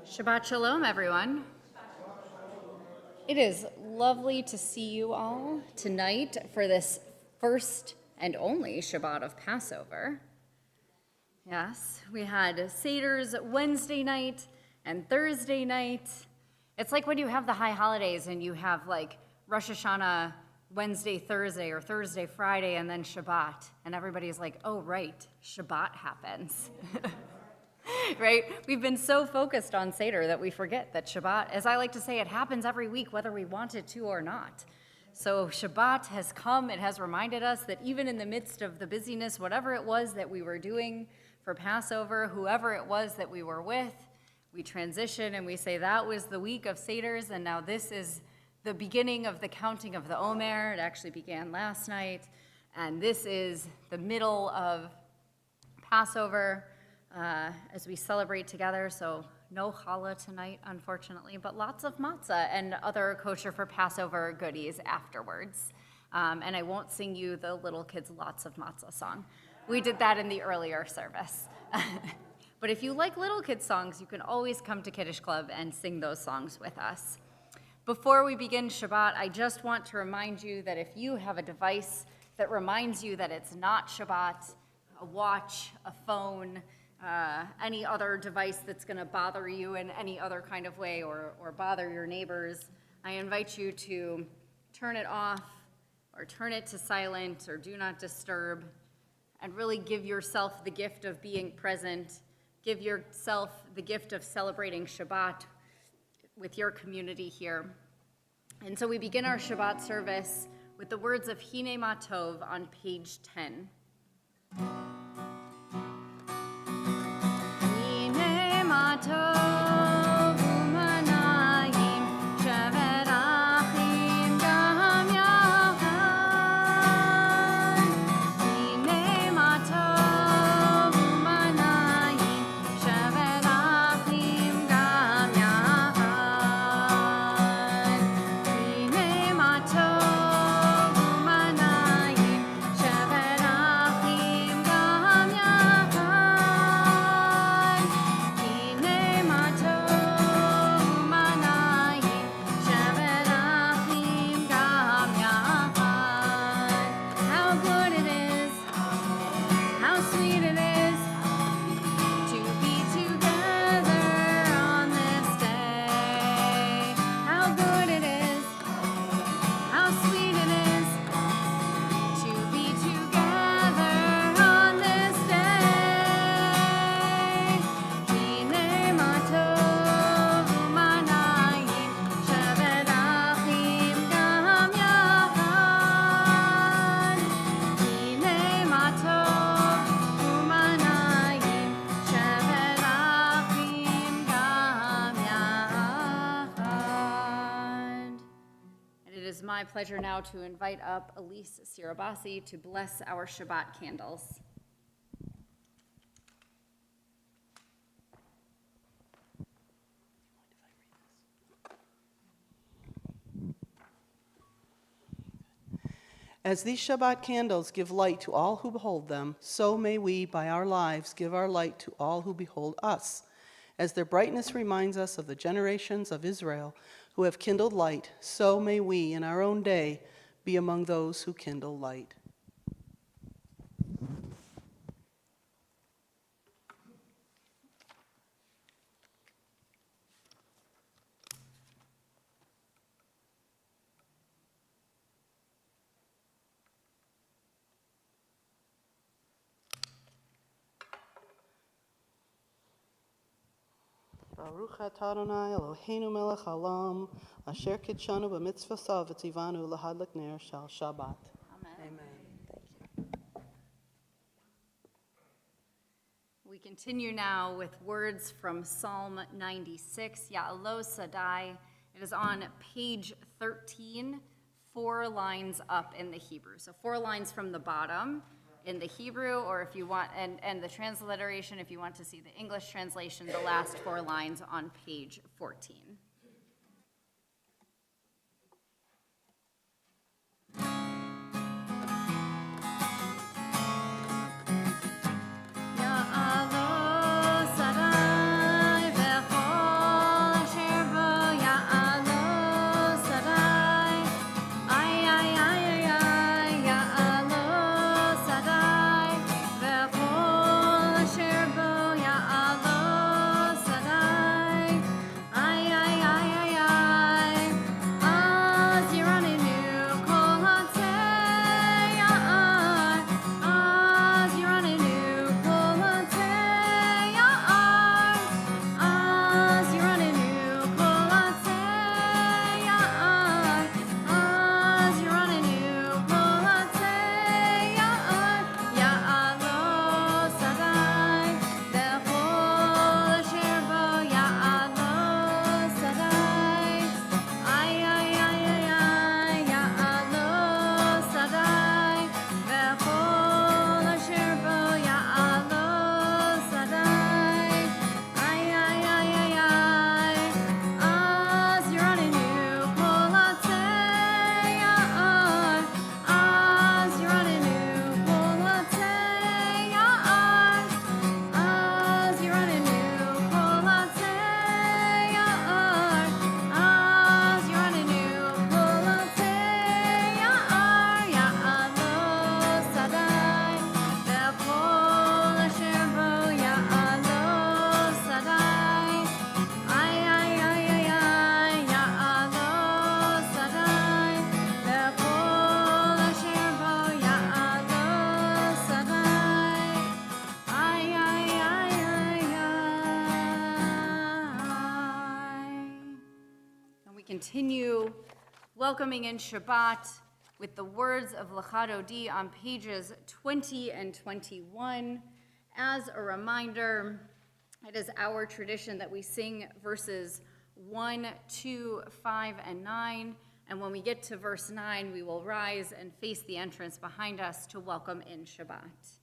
Shabbat Shalom, everyone. It is lovely to see you all tonight for this first and only Shabbat of Passover. Yes, we had Seder's Wednesday night and Thursday night. It's like when you have the high holidays and you have like Rosh Hashanah Wednesday, Thursday, or Thursday, Friday, and then Shabbat. And everybody's like, oh, right, Shabbat happens. Right? We've been so focused on Seder that we forget that Shabbat, as I like to say, it happens every week, whether we want it to or not. So Shabbat has come, it has reminded us that even in the midst of the busyness, whatever it was that we were doing for Passover, whoever it was that we were with, we transition and we say that was the week of Seders, and now this is the beginning of the counting of the Omer. It actually began last night, and this is the middle of Passover. As we celebrate together, so no challah tonight, unfortunately, but lots of matzah and other kosher for Passover goodies afterwards. And I won't sing you the little kids' lots of matzah song. We did that in the earlier service. But if you like little kids' songs, you can always come to Kiddush Club and sing those songs with us. Before we begin Shabbat, I just want to remind you that if you have a device that reminds you that it's not Shabbat, a watch, a phone, any other device that's going to bother you in any other kind of way or bother your neighbors, I invite you to turn it off or turn it to silent or do not disturb and really give yourself the gift of being present. Give yourself the gift of celebrating Shabbat with your community here. And so we begin our Shabbat service with the words of Hine Ma Tov on page 10. My pleasure now to invite up Elise Sirabasi to bless our Shabbat candles. As these Shabbat candles give light to all who behold them, so may we, by our lives, give our light to all who behold us. As their brightness reminds us of the generations of Israel who have kindled light, so may we, in our own day, be among those who kindle light. Baruch atah Adonai Eloheinu melech haolam, asher kitshanu b'mitzvosav v'tzivanu lahadlik ner shel Shabbat. Amen. We continue now with words from Psalm 96, Ya'alo Sadai. It is on page 13, 4 lines up in the Hebrew. So 4 lines from the bottom in the Hebrew, or if you want, and the transliteration, if you want to see the English translation, the last 4 lines on page 14. Ya'alo Sadai v'chol continue welcoming in Shabbat with the words of L'cha Dodi on pages 20 and 21. As a reminder, it is our tradition that we sing verses 1, 2, 5, and 9. And when we get to verse 9, we will rise and face the entrance behind us to welcome in Shabbat.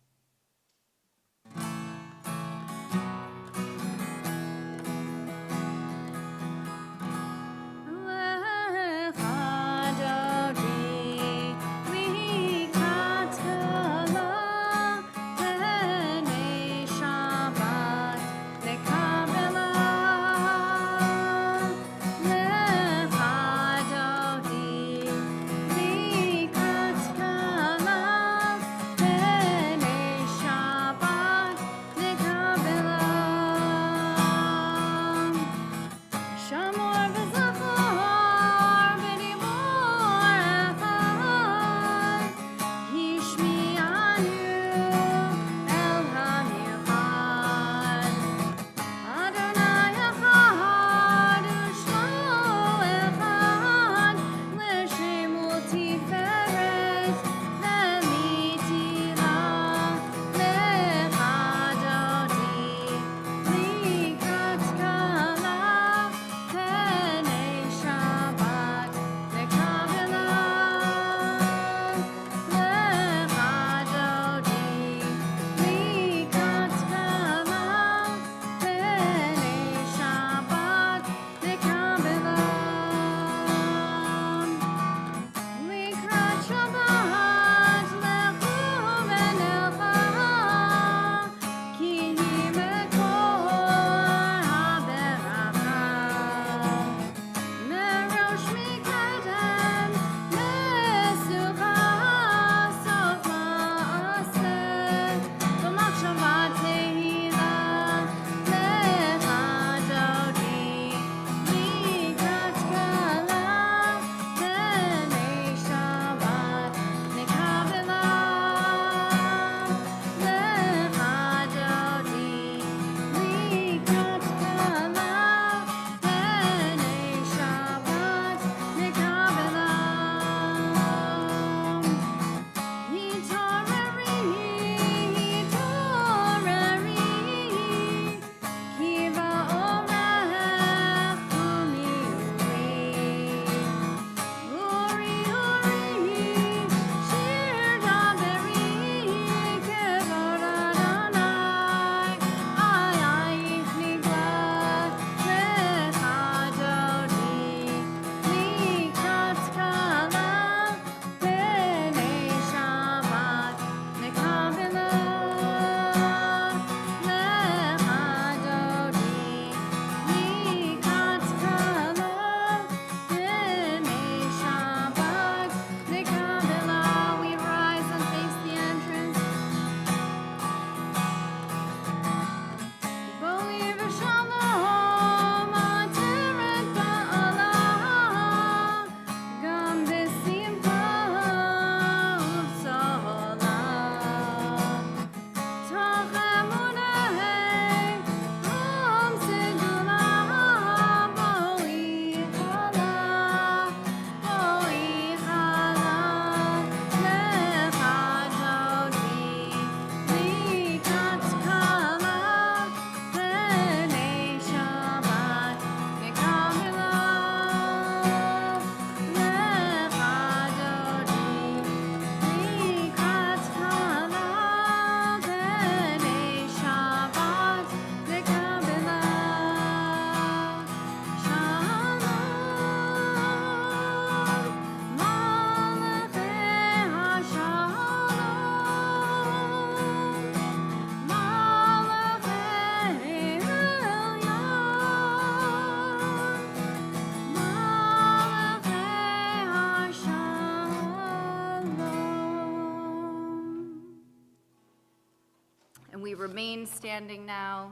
And we remain standing now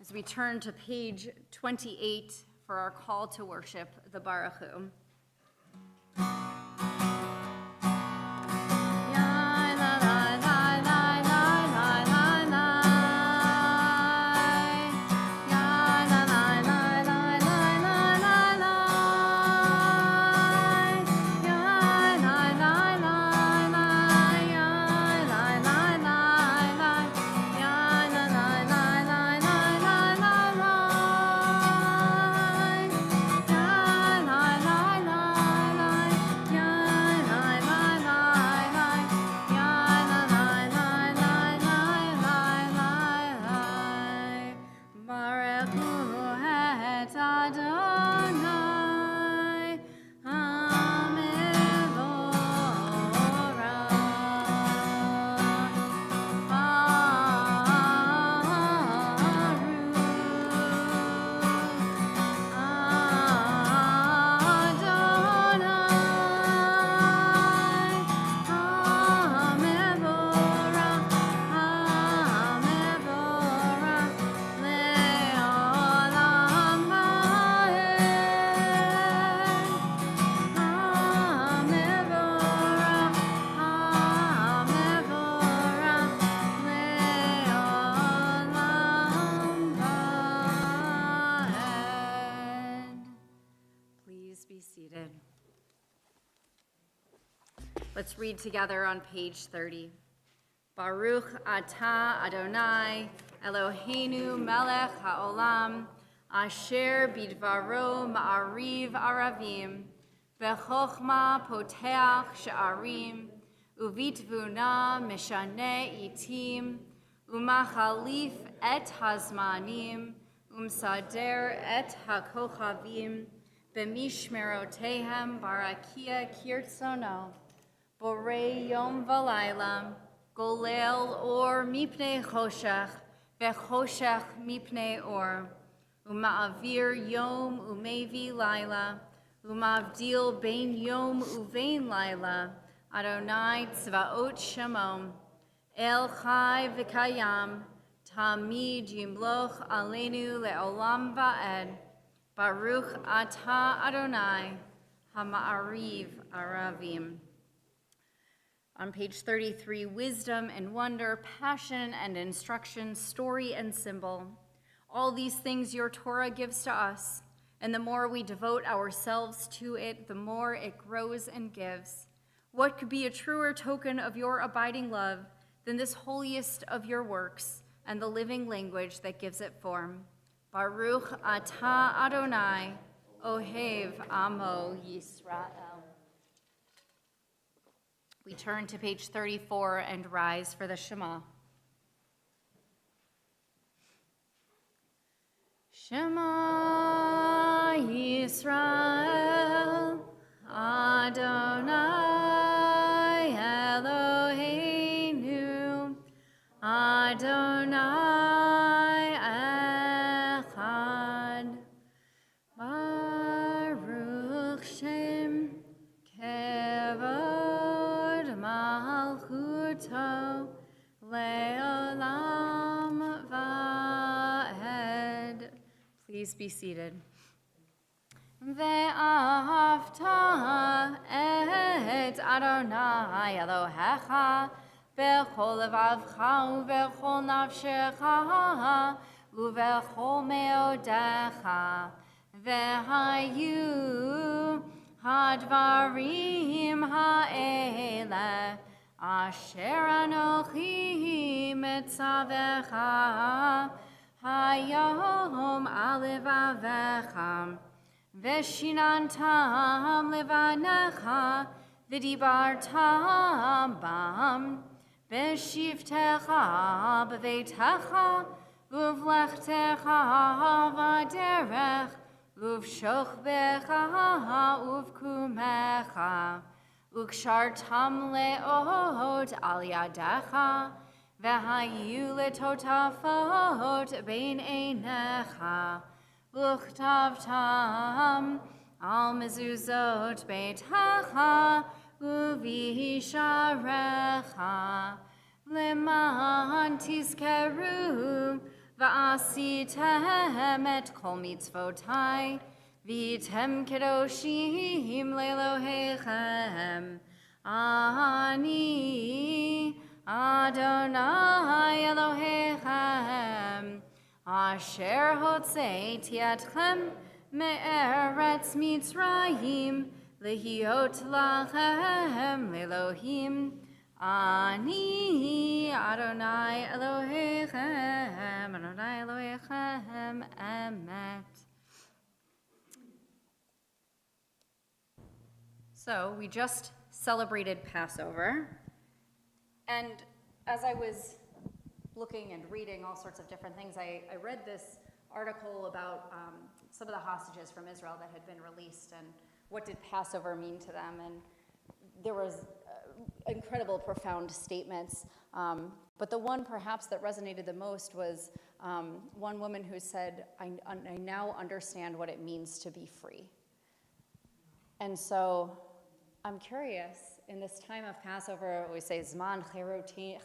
as we turn to page 28 for our call to worship, the Baruch Hu. et Adonai Please be seated. Let's read together on page 30. Baruch atah Adonai Eloheinu melech haolam asher bidvaro ma'ariv aravim v'chochma poteach she'arim uvitvuna meshane itim umachalif et hazmanim umsader et hakochavim b'mishmerotehem barakia kirtzono borei yom v'layla golel or mipnei choshech v'choshech mipnei or uma'avir yom umevi laila umavdil bein yom uvein laila Adonai tzvaot shemom el chai v'kayam tamid yimloch aleinu le'olam va'ed Baruch atah Adonai HaMa'ariv Aravim. On page 33, wisdom and wonder, passion and instruction, story and symbol. All these things your Torah gives to us, and the more we devote ourselves to it, the more it grows and gives. What could be a truer token of your abiding love than this holiest of your works and the living language that gives it form? Baruch atah Adonai, Ohev Amo Yisrael. We turn to page 34 and rise for the Shema. Shema Yisrael, Adonai Eloheinu, Adonai Echad, Baruch Shem Kevod Malchuto Leolam Va'ed. Please be seated. Ve'ahavta et Adonai Elohecha b'chol levavcha u'b'chol nafshecha u'b'chol meodecha ve'hayu hadvarim ha'ele asher anochi metzavecha hayom alevavecha Veshinantam levanecha v'dibartam bam v'shivtecha b'veitecha uvlechtecha v'derech uvshochbecha uvkumecha ukshartam le'ot al yadecha v'hayu letotafot bein einecha Uchtavtam al mezuzot beitacha uvisharecha leman tizkeru va'asitem et kol mitzvotai v'item kedoshim lelohechem ani Adonai Elohechem Asher hotzeiti etchem me'eretz Mitzrayim lehiot lachem Elohim ani Adonai Elohechem Adonai Elohechem emet. So we just celebrated Passover, and as I was looking and reading all sorts of different things, I read this article about some of the hostages from Israel that had been released and what did Passover mean to them. And there was incredible, profound statements. But the one perhaps that resonated the most was one woman who said, I now understand what it means to be free. And so I'm curious, in this time of Passover, we say Zman Cherutinu,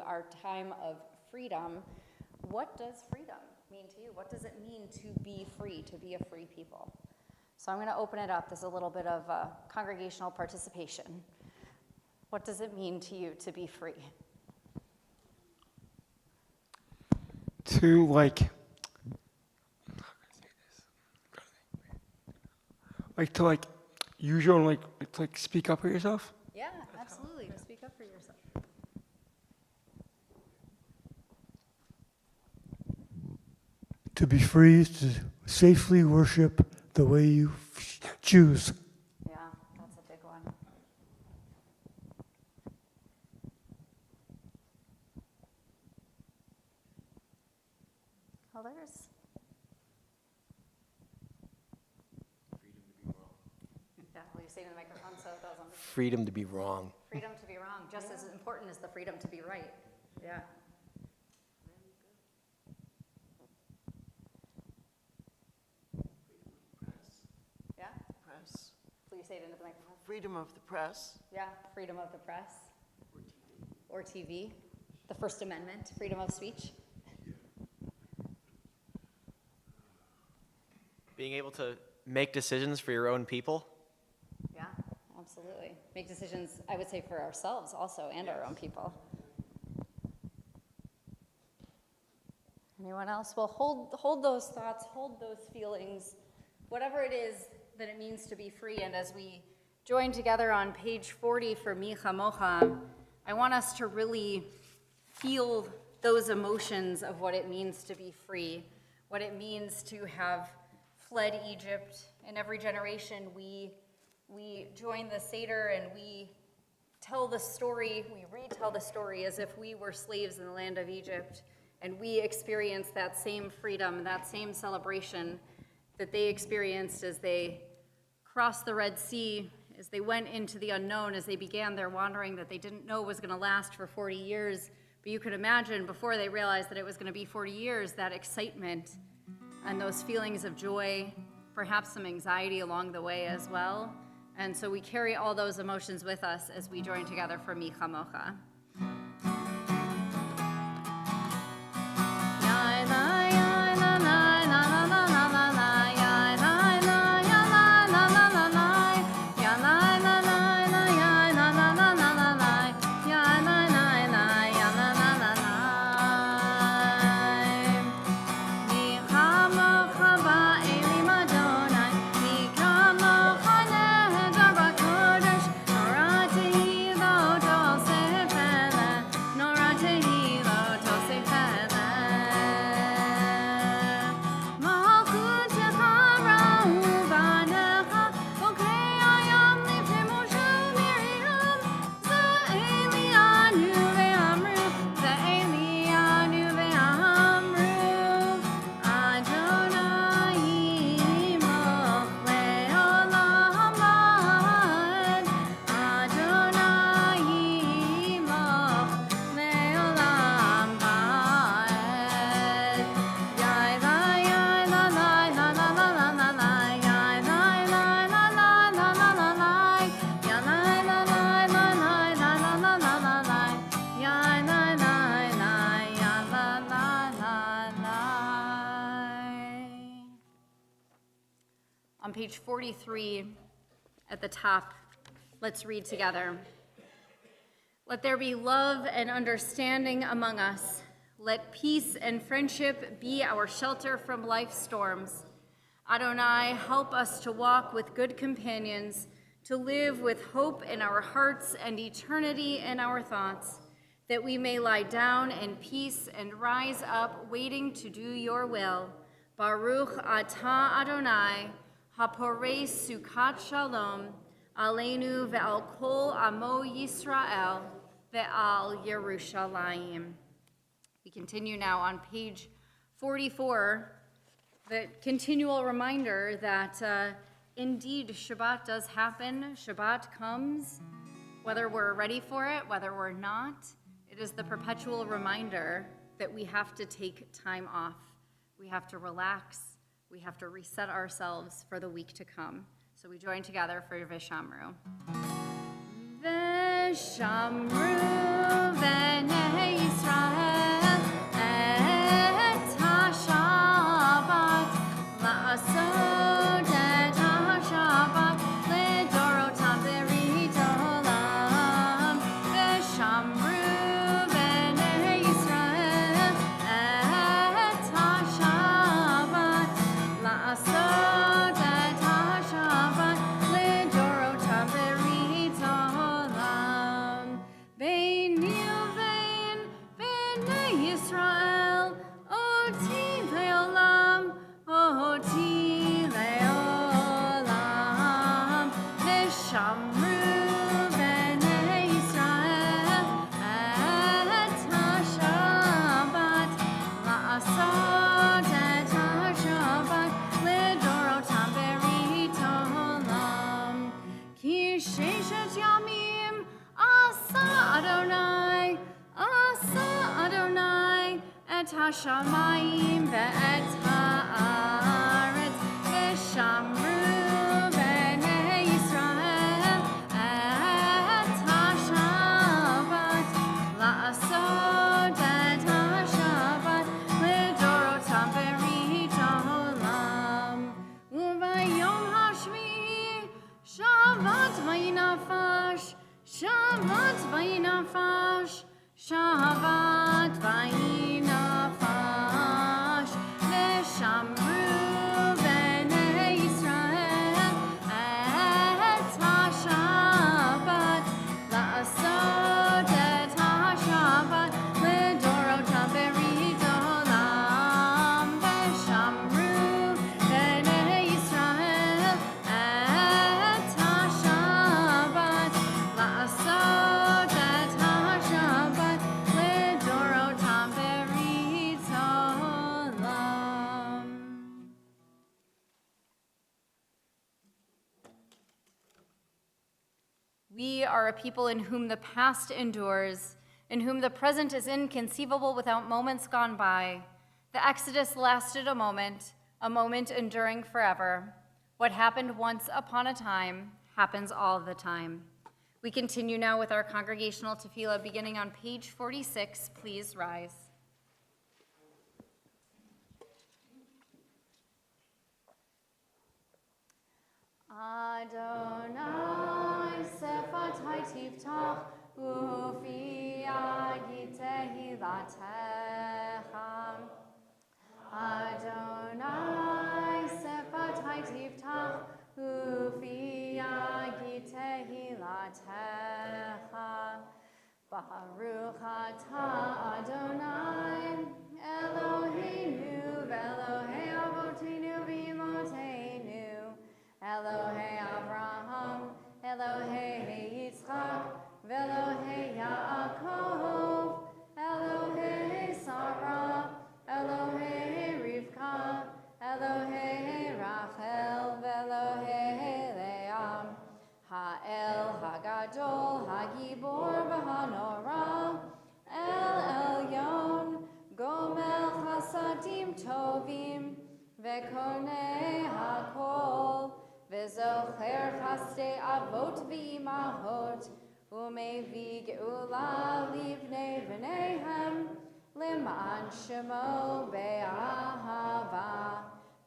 our time of freedom. What does freedom mean to you? What does it mean to be free, to be a free people? So I'm going to open it up. There's a little bit of congregational participation. What does it mean to you to be free? To to use your own to speak up for yourself. Yeah, absolutely. To speak up for yourself. To be free is to safely worship the way you choose. Yeah, that's a big one. Others? Yeah, will you say to the microphone so it doesn't? Freedom to be wrong. Freedom to be wrong, just as important as the freedom to be right. Yeah. Yeah? Press. Will you say it into the microphone? Freedom of the press. Yeah, freedom of the press. Or TV. The First Amendment, freedom of speech. Being able to make decisions for your own people. Yeah, absolutely. Make decisions, I would say, for ourselves also and our own people. Anyone else? Well, hold those thoughts, hold those feelings, whatever it is that it means to be free. And as we join together on page 40 for Mi HaMoed, I want us to really feel those emotions of what it means to be free, what it means to have fled Egypt. In every generation, we join the Seder and we tell the story, we retell the story as if we were slaves in the land of Egypt, and we experience that same freedom, that same celebration that they experienced as they crossed the Red Sea, as they went into the unknown, as they began their wandering that they didn't know was going to last for 40 years. But you could imagine, before they realized that it was going to be 40 years, that excitement and those feelings of joy, perhaps some anxiety along the way as well. And so we carry all those emotions with us as we join together for Mi HaMoed. On page 43 at the top, let's read together. Let there be love and understanding among us. Let peace and friendship be our shelter from life's storms. Adonai, help us to walk with good companions, to live with hope in our hearts and eternity in our thoughts, that we may lie down in peace and rise up, waiting to do your will. Baruch atah Adonai, haporei sukat shalom, aleinu ve'al kol amo Yisrael, ve'al Yerushalayim. We continue now on page 44, the continual reminder that indeed Shabbat does happen. Shabbat comes, whether we're ready for it, whether we're not. It is the perpetual reminder that we have to take time off. We have to relax. We have to reset ourselves for the week to come. So we join together for Vishamru. Vishamru b'nei Yisrael et HaShabbat la'asot et HaShabbat לדורותם ברית עולם. Vishamru b'nei Yisrael et HaShabbat la'asot et HaShabbat לדורותם ברית עולם. ביני ובין בני ישראל אותי לעולם, אותי לעולם. ושמרו בני ישראל את השבת, לעשות את השבת לדורותם ברית עולם. כי ששת ימים עשה אדוני את השמיים ואת הארץ. ושמרו בני ישראל את השבת, לעשות את השבת לדורותם ברית העולם. וביום השביעי שבת וינפש, שבת וינפש, שבת וינפש. ושמרו בני ישראל את השבת, לעשות את השבת לדורותם ברית עולם. ושמרו בני ישראל את השבת, לעשות את השבת לדורותם ברית עולם. We are a people in whom the past endures, in whom the present is inconceivable without moments gone by. The Exodus lasted a moment enduring forever. What happened once upon a time happens all the time. We continue now with our congregational tefillah beginning on page 46. Please rise. Adonai sefatai tiftach ufi agi tehilatecha. Adonai sefatai tiftach ufi agi tehilatecha. Baruch atah Adonai Eloheinu v'Elohei avoteinu v'imotenu, Elohei Avraham, Elohei Yitzchak, v'Elohei Yaakov, Elohei Sarah, Elohei Rivka, Elohei Rachel, v'Elohei Leah, Ha'el Hagadol, Hagibor v'Hanora, El Elyon, Gomel Chasadim Tovim, V'Konei Hakol, V'Zocher Chasdei Avot V'Imahot, U'Mevi Geula Livnei V'neihem, L'ma'an Shemo Be'ahava,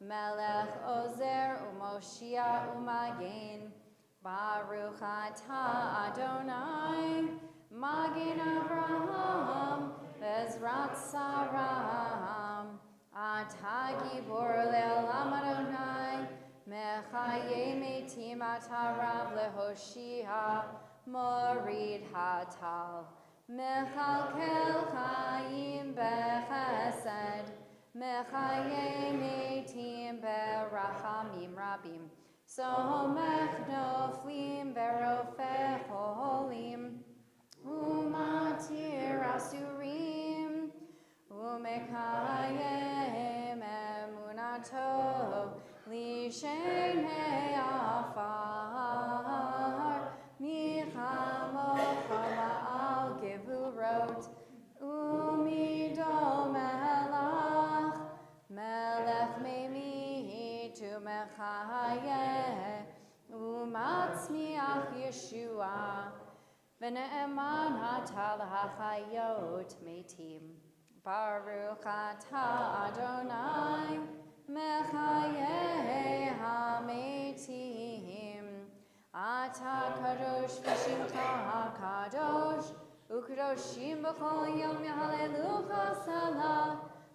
Melech Ozer U'Moshia U'Magen, Baruch atah Adonai, Magen Avraham, Bezrat Saram, Atah Gibor Le'olam Adonai, Mechaye Metim Atarav Lehoshia, Morid Hatal, Mechalkel Chaim Bechesed, Mechaye Metim Berachamim Rabim, Somech Noflim Berofeh Holim, Umatir Asurim, Umekayem tu mechayeh umatzmiach Yeshua v'ne'eman ata l'hachayot metim. Baruch atah Adonai mechayeh hametim. Ata kadosh v'shimcha kadosh u'kadoshim b'chol yom halelucha salah.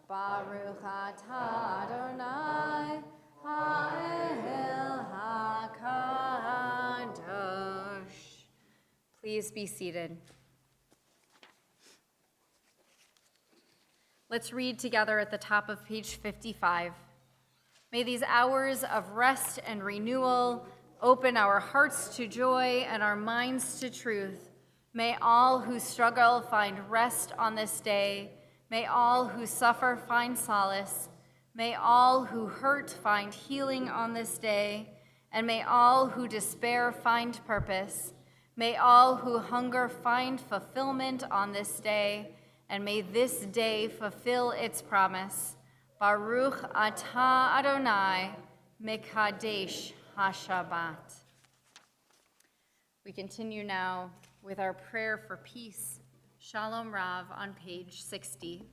Baruch atah Adonai ha'el hakadosh. Please be seated. Let's read together at the top of page 55. May these hours of rest and renewal open our hearts to joy and our minds to truth. May all who struggle find rest on this day. May all who suffer find solace. May all who hurt find healing on this day. And may all who despair find purpose. May all who hunger find fulfillment on this day. And may this day fulfill its promise. Baruch atah Adonai mekadesh HaShabbat. We continue now with our prayer for peace. Shalom Rav on page 60.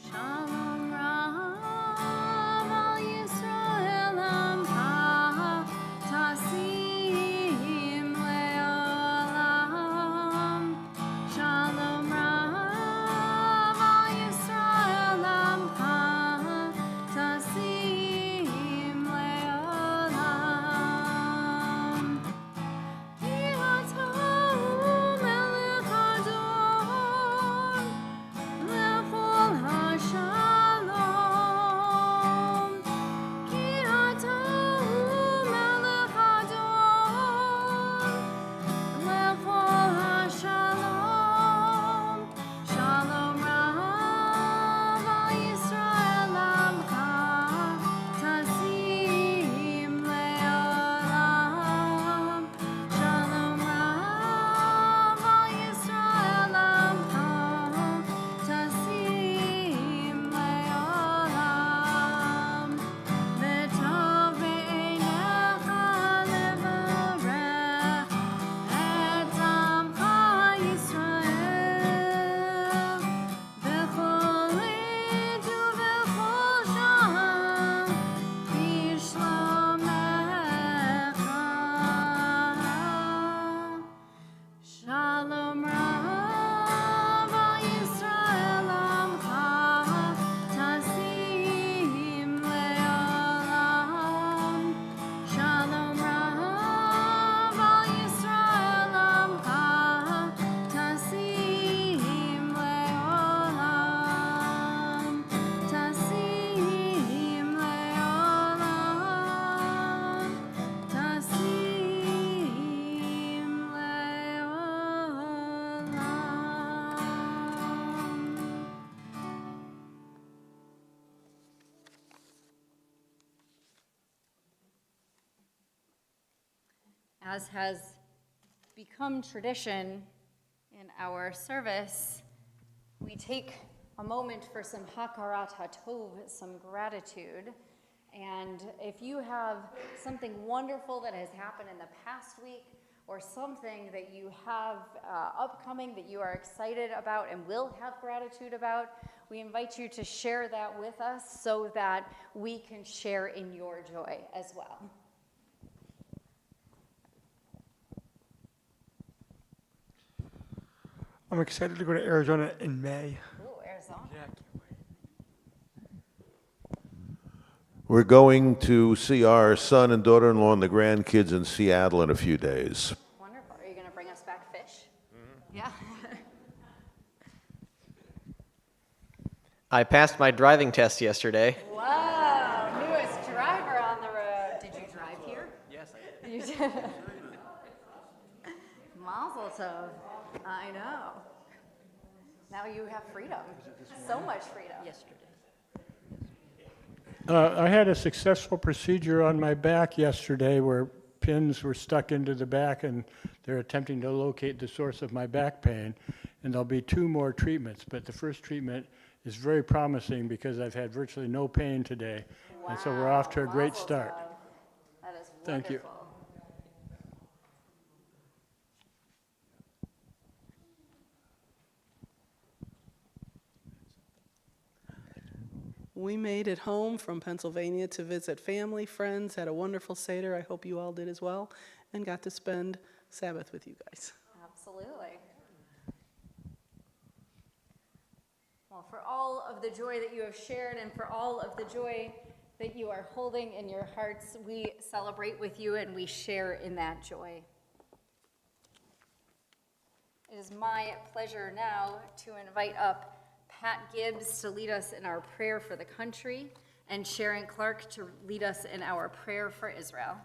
Shalom Rav al Yisrael amcha tasim leolam. Shalom Rav al Yisrael amcha tasim leolam. Ki atah melech Adon lechol hashalom. Ki atah melech Adon lechol hashalom. Shalom Rav al Yisrael amcha tasim leolam. Shalom Rav al Yisrael amcha tasim leolam. V'tov b'einecha levarech et amcha Yisrael b'chol עת ובכל שעה בשלומך. Shalom Rav al Yisrael amcha tasim leolam. Shalom Rav al Yisrael amcha tasim leolam. Tasim leolam. Tasim leolam. As has become tradition in our service, we take a moment for some hakarat hatov, some gratitude. And if you have something wonderful that has happened in the past week, or something that you have upcoming that you are excited about and will have gratitude about, we invite you to share that with us so that we can share in your joy as well. I'm excited to go to Arizona in May. Ooh, Arizona. We're going to see our son and daughter-in-law and the grandkids in Seattle in a few days. Wonderful. Are you going to bring us back fish? Yeah. I passed my driving test yesterday. Wow, newest driver on the road. Did you drive here? Yes, I did. You did. Mazel tov. I know. Now you have freedom. So much freedom. Yesterday. I had a successful procedure on my back yesterday where pins were stuck into the back and they're attempting to locate the source of my back pain. And there'll be 2 more treatments, but the first treatment is very promising because I've had virtually no pain today. And so we're off to a great start. That is Thank you. wonderful. We made it home from Pennsylvania to visit family, friends, had a wonderful Seder. I hope you all did as well, and got to spend Sabbath with you guys. Absolutely. Well, for all of the joy that you have shared and for all of the joy that you are holding in your hearts, we celebrate with you and we share in that joy. It is my pleasure now to invite up Pat Gibbs to lead us in our prayer for the country and Sharon Clark to lead us in our prayer for Israel.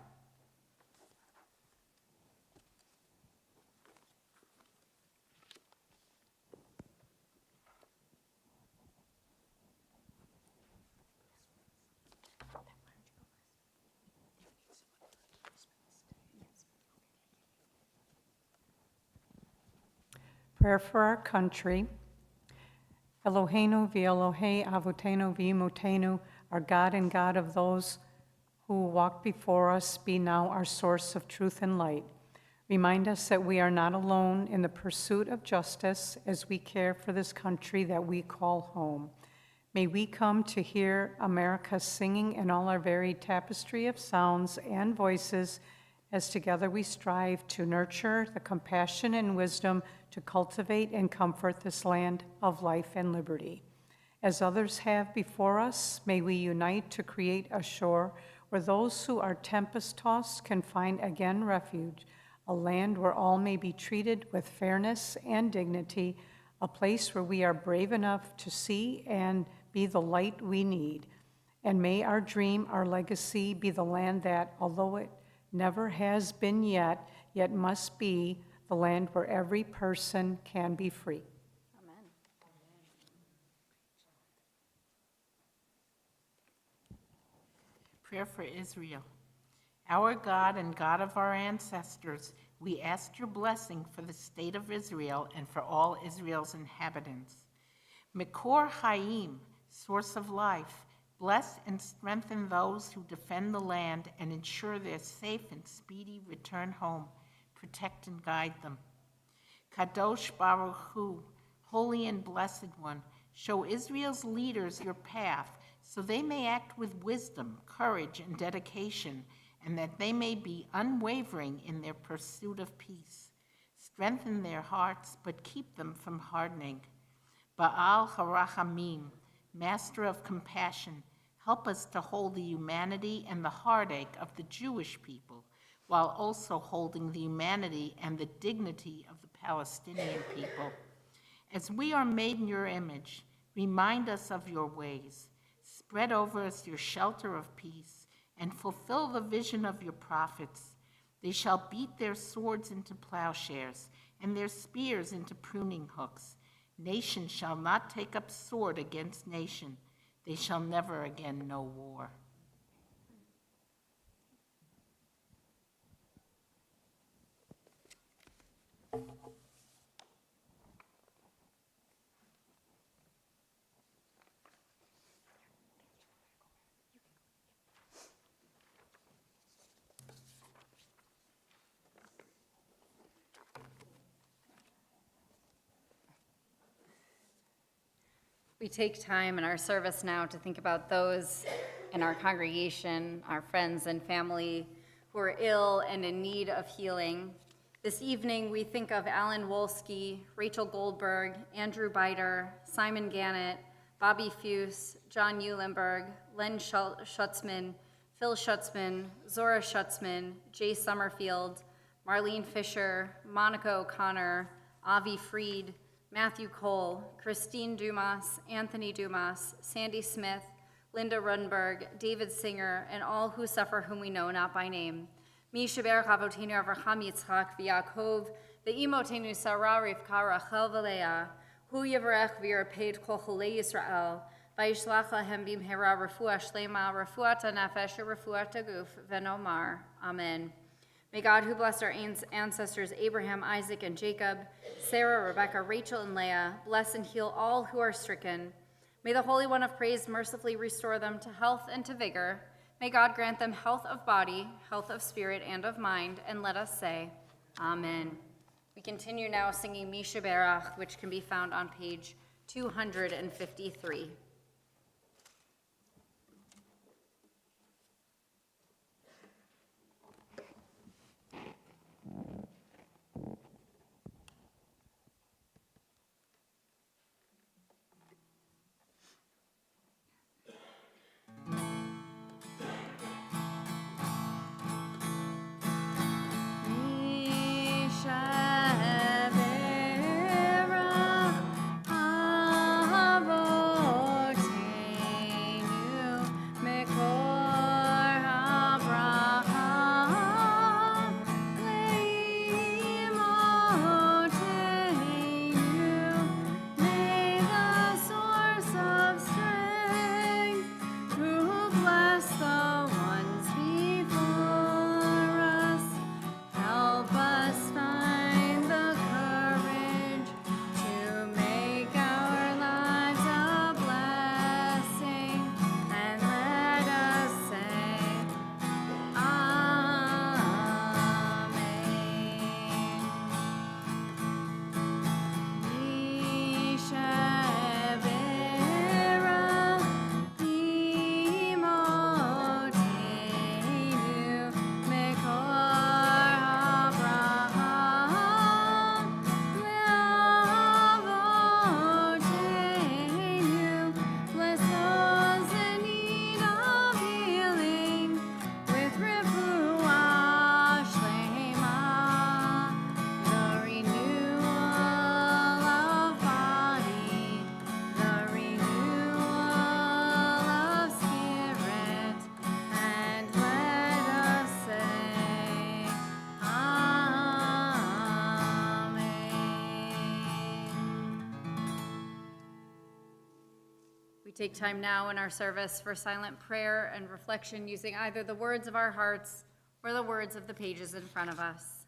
Prayer for our country. Eloheinu v'Elohei avotenu v'imotenu, our God and God of those who walk before us, be now our source of truth and light. Remind us that we are not alone in the pursuit of justice as we care for this country that we call home. May we come to hear America singing in all our varied tapestry of sounds and voices as together we strive to nurture the compassion and wisdom to cultivate and comfort this land of life and liberty. As others have before us, may we unite to create a shore where those who are tempest-tossed can find again refuge, a land where all may be treated with fairness and dignity, a place where we are brave enough to see and be the light we need. And may our dream, our legacy, be the land that, although it never has been yet must be the land where every person can be free. Amen. Prayer for Israel. Our God and God of our ancestors, we ask your blessing for the state of Israel and for all Israel's inhabitants. Mikor Chaim, source of life, bless and strengthen those who defend the land and ensure their safe and speedy return home. Protect and guide them. Kadosh Baruch Hu, holy and blessed one, show Israel's leaders your path so they may act with wisdom, courage, and dedication, and that they may be unwavering in their pursuit of peace. Strengthen their hearts, but keep them from hardening. Baal Harachamim, master of compassion, help us to hold the humanity and the heartache of the Jewish people, while also holding the humanity and the dignity of the Palestinian people. As we are made in your image, remind us of your ways. Spread over us your shelter of peace, and fulfill the vision of your prophets. They shall beat their swords into plowshares, and their spears into pruning hooks. Nation shall not take up sword against nation. They shall never again know war. We take time in our service now to think about those in our congregation, our friends and family who are ill and in need of healing. This evening, we think of Alan Wolski, Rachel Goldberg, Andrew Biter, Simon Gannett, Bobby Fuse, John Eulenberg, Len Schutzman, Phil Schutzman, Zora Schutzman, Jay Summerfield, Marlene Fisher, Monica O'Connor, Avi Freed, Matthew Cole, Christine Dumas, Anthony Dumas, Sandy Smith, Linda Rundberg, David Singer, and all who suffer whom we know not by name. Mi sheber chavotenu Avraham Yitzchak v'Yaakov, ve'imotenu Sarah Rivka Rachel v'Leah, hu yivarech v'yirpeit kol cholei Yisrael, Vayishlach lahem bimhera refuah shlema, refuata nefesh, refuata guf, venomar. Amen. May God, who blessed our ancestors Abraham, Isaac, and Jacob, Sarah, Rebekah, Rachel, and Leah, bless and heal all who are stricken. May the Holy One of Praise mercifully restore them to health and to vigor. May God grant them health of body, health of spirit, and of mind, and let us say, Amen. We continue now singing Misha Berach, which can be found on page 253. We take time now in our service for silent prayer and reflection using either the words of our hearts or the words of the pages in front of us.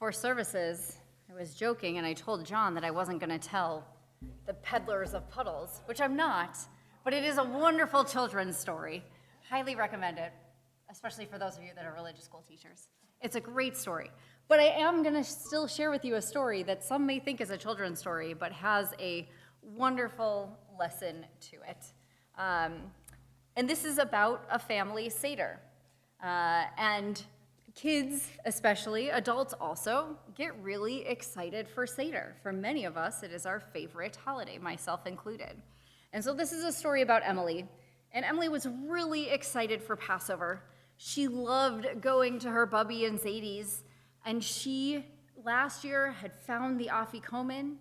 before services, I was joking and I told John that I wasn't going to tell the Peddlers of Puddles, which I'm not, but it is a wonderful children's story. Highly recommend it, especially for those of you that are religious school teachers. It's a great story. But I am going to still share with you a story that some may think is a children's story, but has a wonderful lesson to it. And this is about a family Seder. And kids, especially, adults also, get really excited for Seder. For many of us, it is our favorite holiday, myself included. And so this is a story about Emily. And Emily was really excited for Passover. She loved going to her Bubby and Zadie's. And she, last year, had found the afikomen.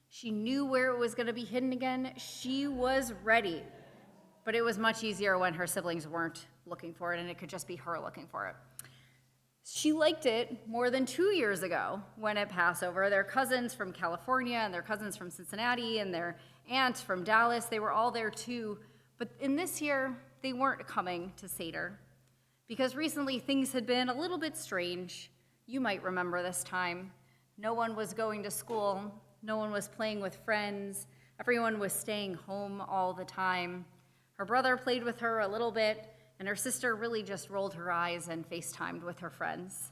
She knew where it was going to be hidden again. She was ready. But it was much easier when her siblings weren't looking for it, and it could just be her looking for it. She liked it more than 2 years ago when at Passover, their cousins from California and their cousins from Cincinnati and their aunt from Dallas, they were all there too. But in this year, they weren't coming to Seder because recently things had been a little bit strange. You might remember this time. No one was going to school. No one was playing with friends. Everyone was staying home all the time. Her brother played with her a little bit, and her sister really just rolled her eyes and FaceTimed with her friends.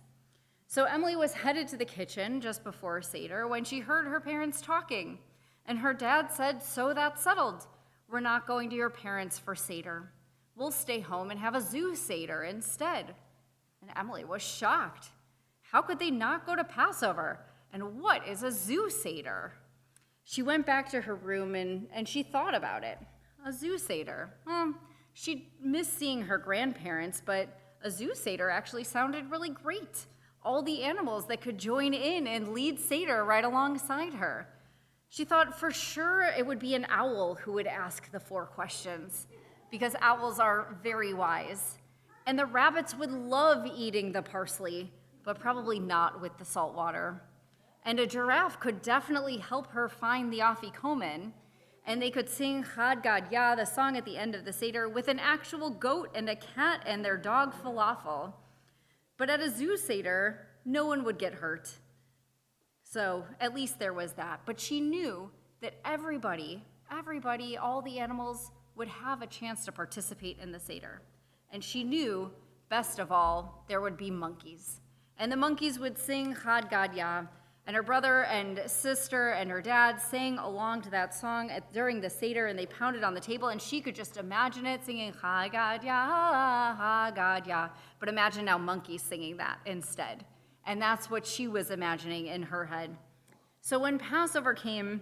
So Emily was headed to the kitchen just before Seder when she heard her parents talking, and her dad said, "So that's settled. We're not going to your parents for Seder. We'll stay home and have a zoo Seder instead." And Emily was shocked. How could they not go to Passover? And what is a zoo Seder? She went back to her room and she thought about it. A zoo Seder. She missed seeing her grandparents, but a zoo Seder actually sounded really great. All the animals that could join in and lead Seder right alongside her. She thought for sure it would be an owl who would ask the 4 questions, because owls are very wise. And the rabbits would love eating the parsley, but probably not with the salt water. And a giraffe could definitely help her find the afikomen, and they could sing Chad Gadya, the song at the end of the Seder, with an actual goat and a cat and their dog Falafel. But at a zoo Seder, no one would get hurt. So at least there was that. But she knew that everybody, all the animals would have a chance to participate in the Seder. And she knew, best of all, there would be monkeys. And the monkeys would sing Chad Gadya, and her brother and sister and her dad sang along to that song during the Seder, and they pounded on the table, and she could just imagine it singing Chad Gadya, ha Gadya. But imagine now monkeys singing that instead. And that's what she was imagining in her head. So when Passover came,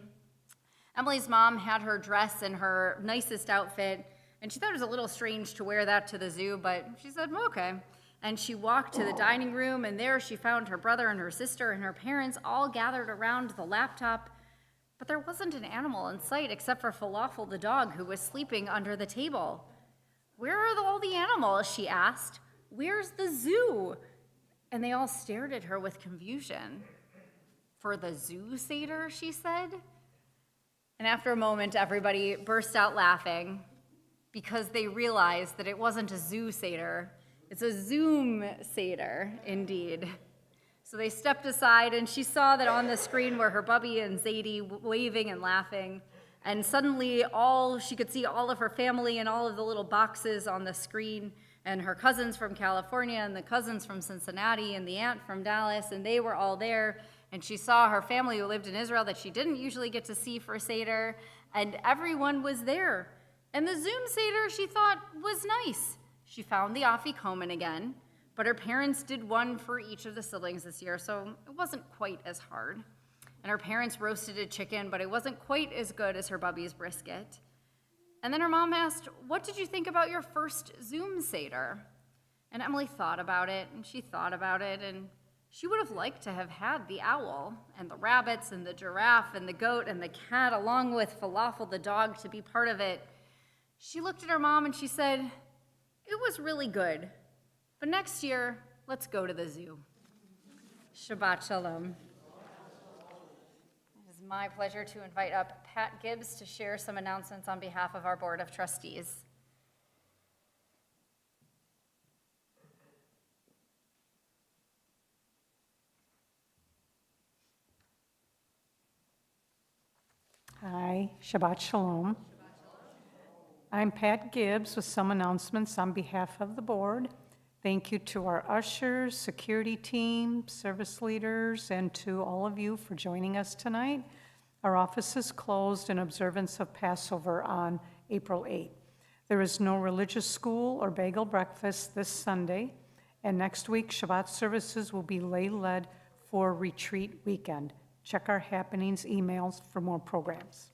Emily's mom had her dress in her nicest outfit, and she thought it was a little strange to wear that to the zoo, but she said, okay. And she walked to the dining room, and there she found her brother and her sister and her parents all gathered around the laptop. But there wasn't an animal in sight except for Falafel the dog, who was sleeping under the table. "Where are all the animals?" she asked. "Where's the zoo?" And they all stared at her with confusion. "For the zoo Seder," she said. And after a moment, everybody burst out laughing because they realized that it wasn't a zoo Seder. It's a Zoom Seder, indeed. So they stepped aside, and she saw that on the screen were her Bubby and Zadie waving and laughing. And suddenly, she could see all of her family and all of the little boxes on the screen, and her cousins from California, and the cousins from Cincinnati, and the aunt from Dallas, and they were all there. And she saw her family who lived in Israel that she didn't usually get to see for Seder, and everyone was there. And the Zoom Seder, she thought, was nice. She found the afikomen again, but her parents did one for each of the siblings this year, so it wasn't quite as hard. And her parents roasted a chicken, but it wasn't quite as good as her Bubby's brisket. And then her mom asked, "What did you think about your first Zoom Seder?" And Emily thought about it, and she thought about it, and she would have liked to have had the owl and the rabbits and the giraffe and the goat and the cat, along with Falafel the dog, to be part of it. She looked at her mom and she said, "It was really good, but next year, let's go to the zoo." Shabbat Shalom. It is my pleasure to invite up Pat Gibbs to share some announcements on behalf of our Board of Trustees. say Shabbat Shalom. I'm Pat Gibbs with some announcements on behalf of the board. Thank you to our ushers, security team, service leaders, and to all of you for joining us tonight. Our office is closed in observance of Passover on April 8th. There is no religious school or bagel breakfast this Sunday, and next week Shabbat services will be lay-led for retreat weekend. Check our happenings emails for more programs.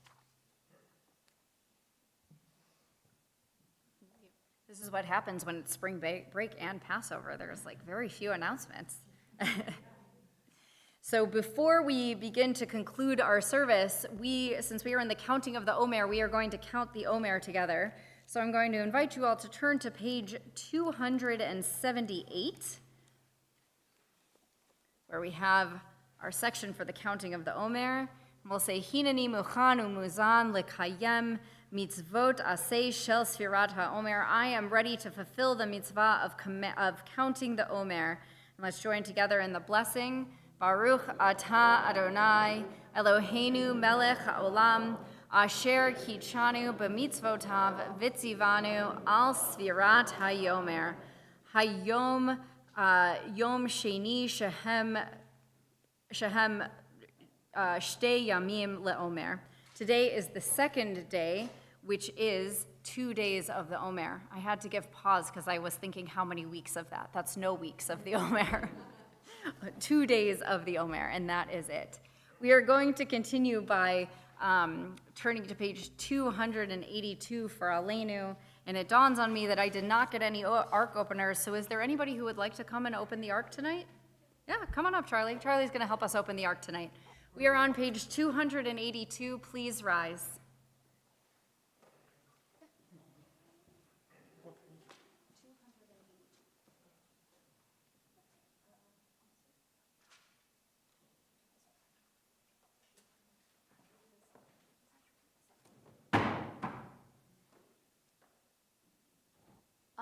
This is what happens when it's spring break and Passover. There's like very few announcements. So before we begin to conclude our service, since we are in the counting of the Omer, we are going to count the Omer together. So I'm going to invite you all to turn to page 278, where we have our section for the counting of the Omer. We'll say, Hinani muchan umuzan lekayem mitzvot aseh shel sfirat haOmer. I am ready to fulfill the mitzvah of counting the Omer. And let's join together in the blessing. Baruch atah Adonai Eloheinu melech haolam asher kichanu b'mitzvotav vitzivanu al sfirat hayomer. Hayom yom sheni shehem shtei yamim leomer. Today is the second day, which is 2 days of the Omer. I had to give pause because I was thinking how many weeks of that. That's no weeks of the Omer. 2 days of the Omer, and that is it. We are going to continue by turning to page 282 for Aleinu, and it dawns on me that I did not get any ark openers, so is there anybody who would like to come and open the ark tonight? Yeah, come on up, Charlie. Charlie's going to help us open the ark tonight. We are on page 282. Please rise.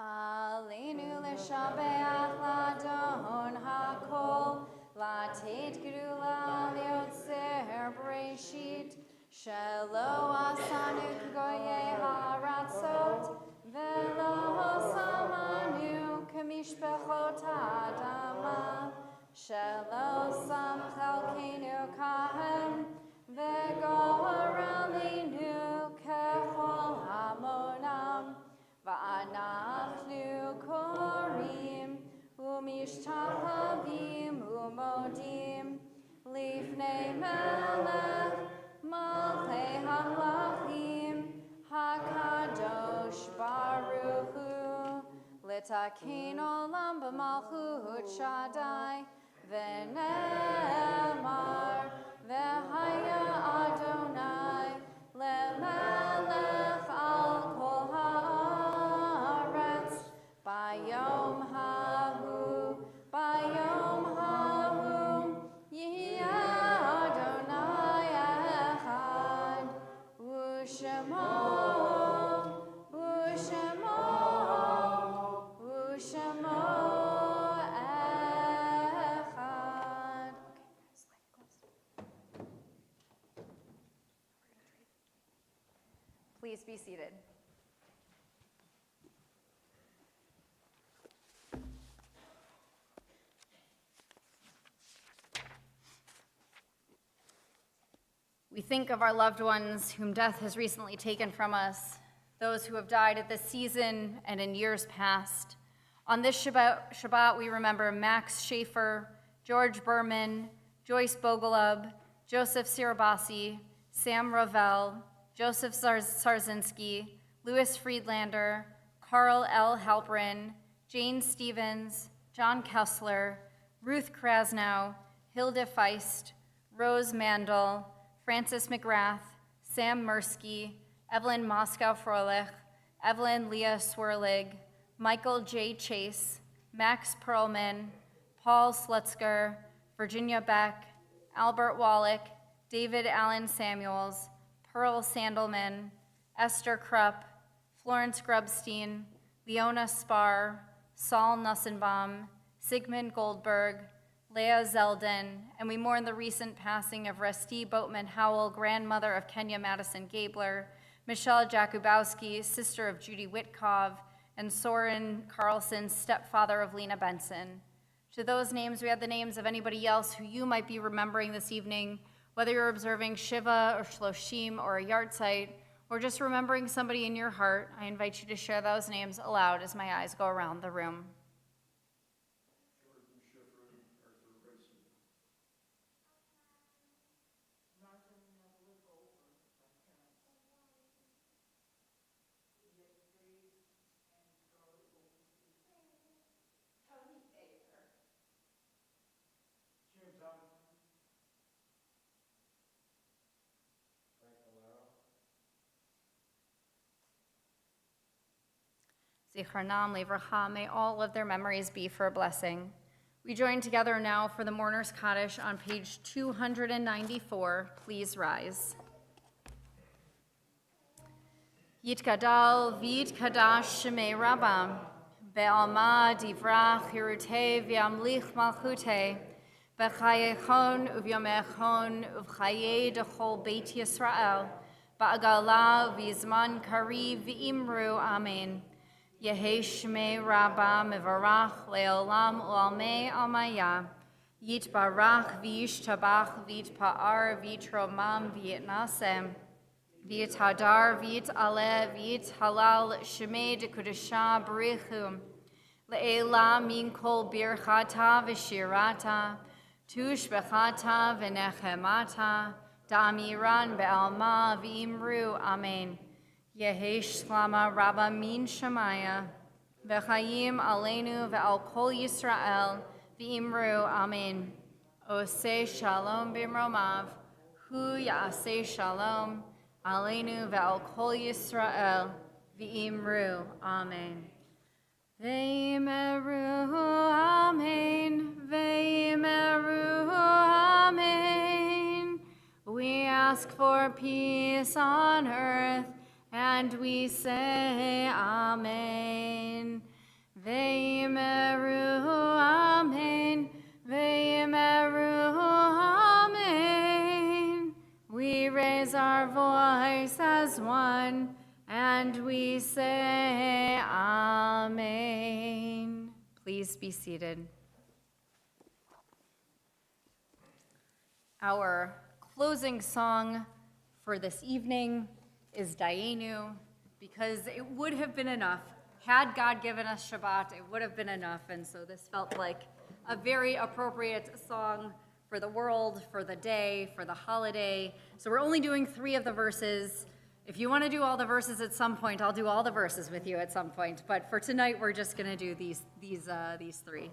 Aleinu l'shabeach l'adon hakol, latet gedula liotzer breshit, shelo asanu k'goyei haratzot, velo samanu k'mishpechot ha'adama, shelo sam chalkenu kahem, v'gor aleinu kechol hamonam. Va'anachnu korim umishtahavim umodim lifnei melech malchei hamlachim hakadosh baruch hu litakin olam b'malchut shaddai v'ne'emar v'haya Adonai lemelech al kol ha'aretz bayom hahu yihi Adonai echad u'shemo echad. Please be seated. We think of our loved ones whom death has recently taken from us, those who have died at this season and in years past. On this Shabbat, we remember Max Schaefer, George Berman, Joyce Bogolub, Joseph Sirabasi, Sam Ravel, Joseph Sarzinski, Louis Friedlander, Carl L. Halprin, Jane Stevens, John Kessler, Ruth Krasnow, Hilde Feist, Rose Mandel, Francis McGrath, Sam Mursky, Evelyn Moscow-Froelich, Evelyn Leah Swirlig, Michael J. Chase, Max Perlman, Paul Slutzker, Virginia Beck, Albert Wallach, David Allen Samuels, Pearl Sandelman, Esther Krupp, Florence Grubstein, Leona Spar, Saul Nussenbaum, Sigmund Goldberg, Leah Zeldin, and we mourn the recent passing of Resti Boatman Howell, grandmother of Kenya Madison Gabler, Michelle Jakubowski, sister of Judy Witkov, and Soren Carlson, stepfather of Lena Benson. To those names, we add the names of anybody else who you might be remembering this evening, whether you're observing Shiva or Shloshim or a yahrzeit, or just remembering somebody in your heart. I invite you to share those names aloud as my eyes go around the room. Zicharnam Levracha, may all of their memories be for a blessing. We join together now for the Mourner's Kaddish on page 294. Please rise. Yitkadal v'yitkadash shemei Rabam, be'alma divrach hirutei v'yamlich malchutei, b'chayechon uvyomechon uv'chayei dechol beit Yisrael, ba'agala v'yizman kariv v'imru amen. Yehi shmei Rabba mevarach le'olam u'almei almaya. Yitbarach v'yishtabach v'yitpa'ar v'yitromam v'yitnasem. V'yithadar v'yit'aleh v'yithalal shmei dekudesha b'richum. Le'ela min kol birchata v'shirata. Tushbechata v'nechemata. Da'amiran be'alma v'imru amen. Yehi shlama Rabba min Shemaya, v'chayim aleinu ve'al kol Yisrael, v'imru amen. Oseh shalom b'mromav, hu ya'aseh shalom, aleinu ve'al kol Yisrael, v'imru amen. V'yimeru amen, v'yimeru amen. We ask for peace on earth, and we say amen. V'yimeru amen, v'yimeru amen. We raise our voice as one, and we say amen. Please be seated. Our closing song for this evening is Dayenu, because it would have been enough. Had God given us Shabbat, it would have been enough, and so this felt like a very appropriate song for the world, for the day, for the holiday. So we're only doing 3 of the verses. If you want to do all the verses at some point, I'll do all the verses with you at some point, but for tonight, we're just going to do these 3.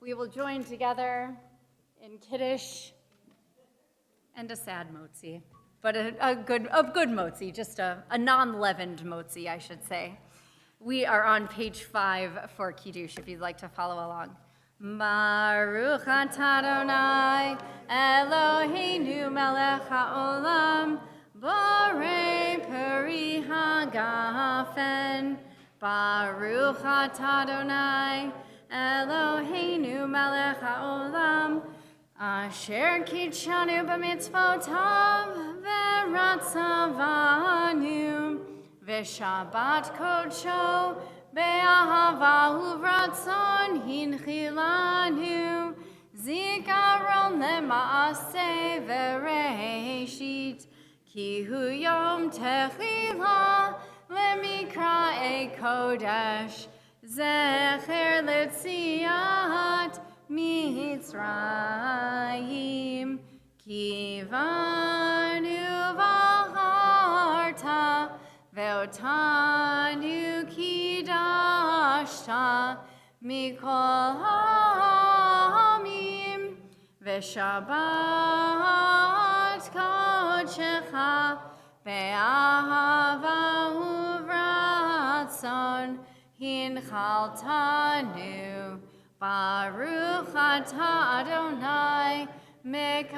we will join together in Kiddush and a sad motzi, but a good motzi, just a non-leavened motzi, I should say. We are on page 5 for Kiddush, if you'd like to follow along. Baruch atah Adonai Eloheinu melech haolam borei peri hagafen. Baruch atah Adonai Eloheinu melech haolam asher kitshanu b'mitzvotav v'ratzavanu v'shabbat kodsho be'ahava uvratzon hinchilanu zikaron lema'aseh v'reishit ki hu yom techila lemikra'e kodesh zecher letziat mitzrayim kivanu v'harta ve'otanu kidashta mikol ha'amim ve'shabbat kodshecha be'ahava uvratzon hinchaltanu Baruch atah Adonai mekadesh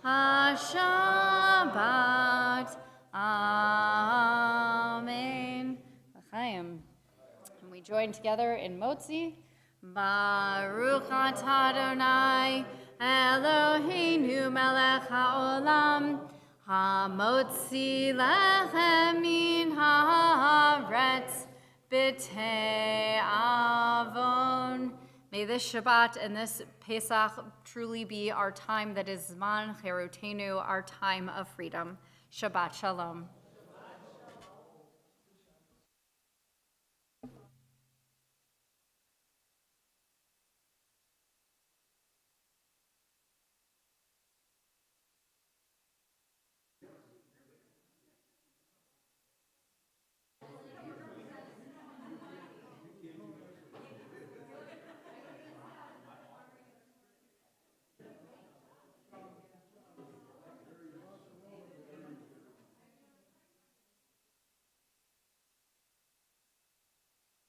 HaShabbat. Amen. L'chaim. And we join together in Motzi. Baruch atah Adonai Eloheinu melech haolam HaMotzi lechem min haaretz B'tei avon. May this Shabbat and this Pesach truly be our time that is Zman Cherutenu, our time of freedom. Shabbat Shalom.